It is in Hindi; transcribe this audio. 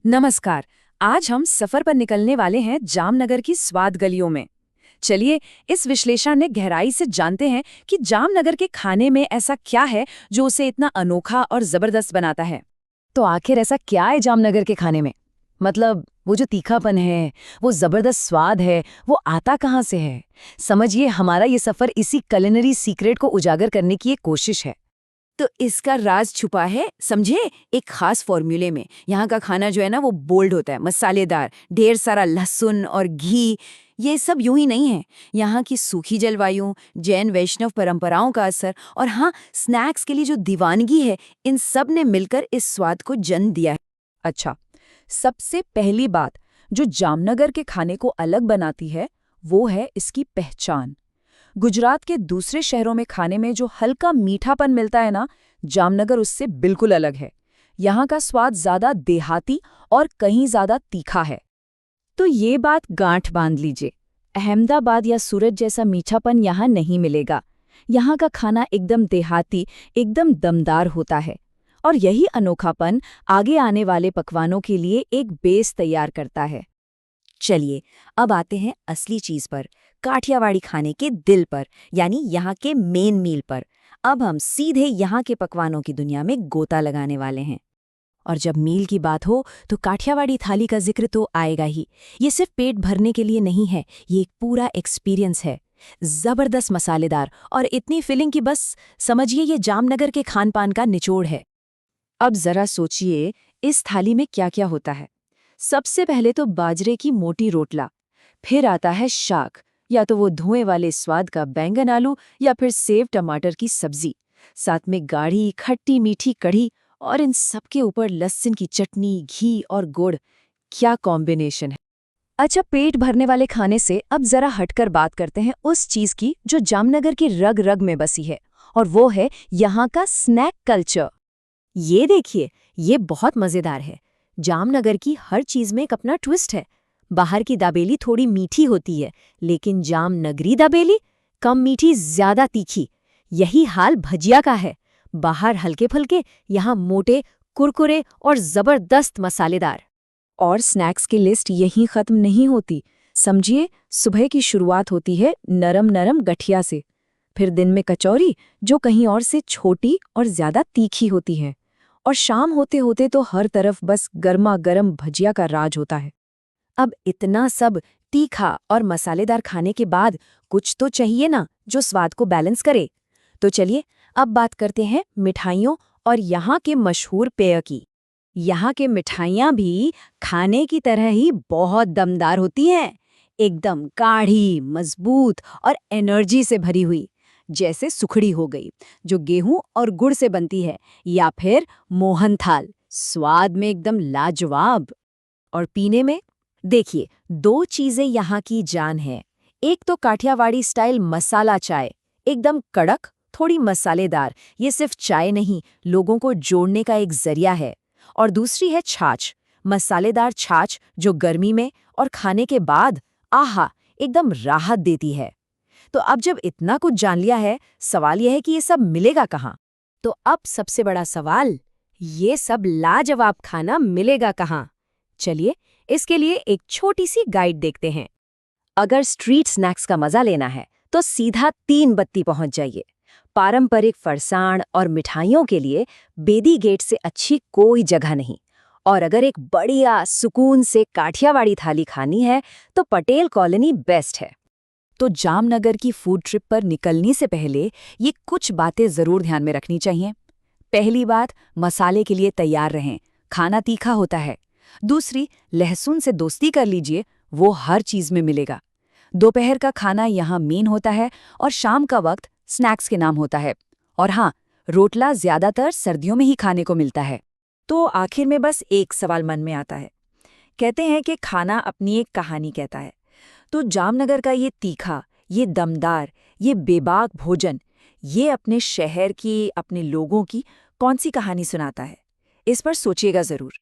नमस्कार। आज हम सफर पर निकलने वाले हैं जामनगर की स्वाद गलियों में। चलिए इस विश्लेषण में गहराई से जानते हैं कि जामनगर के खाने में ऐसा क्या है जो उसे इतना अनोखा और जबरदस्त बनाता है। तो आखिर ऐसा क्या है जामनगर के खाने में? मतलब वो जो तीखापन है, वो जबरदस्त स्वाद है, वो आता कहाँ से है? समझिए, हमारा ये सफर इसी कुलिनरी सीक्रेट को उजागर करने की एक कोशिश है। तो इसका राज छुपा है, समझे, एक खास फॉर्मूले में। यहाँ का खाना जो है ना वो बोल्ड होता है, मसालेदार, ढेर सारा लहसुन और घी। ये सब यूं ही नहीं है। यहाँ की सूखी जलवायु, जैन वैष्णव परंपराओं का असर और हाँ, स्नैक्स के लिए जो दीवानगी है, इन सब ने मिलकर इस स्वाद को जन्म दिया है। अच्छा, सबसे पहली बात जो जामनगर के खाने को अलग बनाती है, वो है इसकी पहचान। गुजरात के दूसरे शहरों में खाने में जो हल्का मीठापन मिलता है ना, जामनगर उससे बिल्कुल अलग है। यहाँ का स्वाद ज्यादा देहाती और कहीं ज्यादा तीखा है। तो ये बात गांठ बांध लीजिए, अहमदाबाद या सूरत जैसा मीठापन यहाँ नहीं मिलेगा। यहाँ का खाना एकदम देहाती, एकदम दमदार होता है। और यही अनोखापन आगे आने वाले पकवानों के लिए एक बेस तैयार करता है। चलिए अब आते हैं असली चीज पर, काठियावाड़ी खाने के दिल पर, यानी यहाँ के मेन मील पर। अब हम सीधे यहाँ के पकवानों की दुनिया में गोता लगाने वाले हैं। और जब मील की बात हो तो काठियावाड़ी थाली का जिक्र तो आएगा ही। ये सिर्फ पेट भरने के लिए नहीं है, ये एक पूरा एक्सपीरियंस है। जबरदस्त मसालेदार और इतनी फिलिंग कि बस समझिए ये जामनगर के खान पान का निचोड़ है। अब जरा सोचिए इस थाली में क्या क्या होता है। सबसे पहले तो बाजरे की मोटी रोटला, फिर आता है शाक, या तो वो धुएं वाले स्वाद का बैंगन आलू या फिर सेव टमाटर की सब्जी, साथ में गाढ़ी खट्टी मीठी कढ़ी, और इन सब के ऊपर लहसुन की चटनी, घी और गुड़। क्या कॉम्बिनेशन है। अच्छा, पेट भरने वाले खाने से अब जरा हटकर बात करते हैं उस चीज की जो जामनगर की रग रग में बसी है, और वो है यहाँ का स्नैक कल्चर। ये देखिए, ये बहुत मजेदार है। जामनगर की हर चीज में एक अपना ट्विस्ट है। बाहर की दाबेली थोड़ी मीठी होती है, लेकिन जामनगरी दाबेली कम मीठी, ज्यादा तीखी। यही हाल भजिया का है। बाहर हल्के फुल्के, यहाँ मोटे, कुरकुरे और जबरदस्त मसालेदार। और स्नैक्स की लिस्ट यहीं खत्म नहीं होती। समझिए, सुबह की शुरुआत होती है नरम नरम गठिया से, फिर दिन में कचौरी जो कहीं और से छोटी और ज्यादा तीखी होती है, और शाम होते होते तो हर तरफ बस गर्मा गर्म भजिया का राज होता है। अब इतना सब तीखा और मसालेदार खाने के बाद कुछ तो चाहिए ना जो स्वाद को बैलेंस करे। तो चलिए अब बात करते हैं मिठाइयों और यहाँ के मशहूर पेय की। यहाँ के मिठाइयाँ भी खाने की तरह ही बहुत दमदार होती हैं, एकदम गाढ़ी, मजबूत और एनर्जी से भरी हुई। जैसे सुखड़ी हो गई, जो गेहूं और गुड़ से बनती है, या फिर मोहन थाल, स्वाद में एकदम लाजवाब। और पीने में देखिए, दो चीजें यहाँ की जान है। एक तो काठियावाड़ी स्टाइल मसाला चाय, एकदम कड़क, थोड़ी मसालेदार। ये सिर्फ चाय नहीं, लोगों को जोड़ने का एक जरिया है। और दूसरी है छाछ, मसालेदार छाछ जो गर्मी में और खाने के बाद आहा एकदम राहत देती है। तो अब जब इतना कुछ जान लिया है, सवाल यह है कि ये सब मिलेगा कहाँ। तो अब सबसे बड़ा सवाल, ये सब लाजवाब खाना मिलेगा कहाँ। चलिए इसके लिए एक छोटी सी गाइड देखते हैं। अगर स्ट्रीट स्नैक्स का मजा लेना है तो सीधा 3 बत्ती पहुंच जाइए। पारंपरिक फरसाण और मिठाइयों के लिए बेदी गेट से अच्छी कोई जगह नहीं। और अगर एक बढ़िया सुकून से काठियावाड़ी थाली खानी है तो पटेल कॉलोनी बेस्ट है। तो जामनगर की फूड ट्रिप पर निकलने से पहले ये कुछ बातें जरूर ध्यान में रखनी चाहिए। पहली बात, मसाले के लिए तैयार रहें, खाना तीखा होता है। दूसरी, लहसुन से दोस्ती कर लीजिए, वो हर चीज में मिलेगा। दोपहर का खाना यहाँ मेन होता है और शाम का वक्त स्नैक्स के नाम होता है। और हाँ, रोटला ज्यादातर सर्दियों में ही खाने को मिलता है। तो आखिर में बस एक सवाल मन में आता है। कहते हैं कि खाना अपनी एक कहानी कहता है। तो जामनगर का ये तीखा, ये दमदार, ये बेबाक भोजन, ये अपने शहर की, अपने लोगों की कौन सी कहानी सुनाता है? इस पर सोचिएगा जरूर।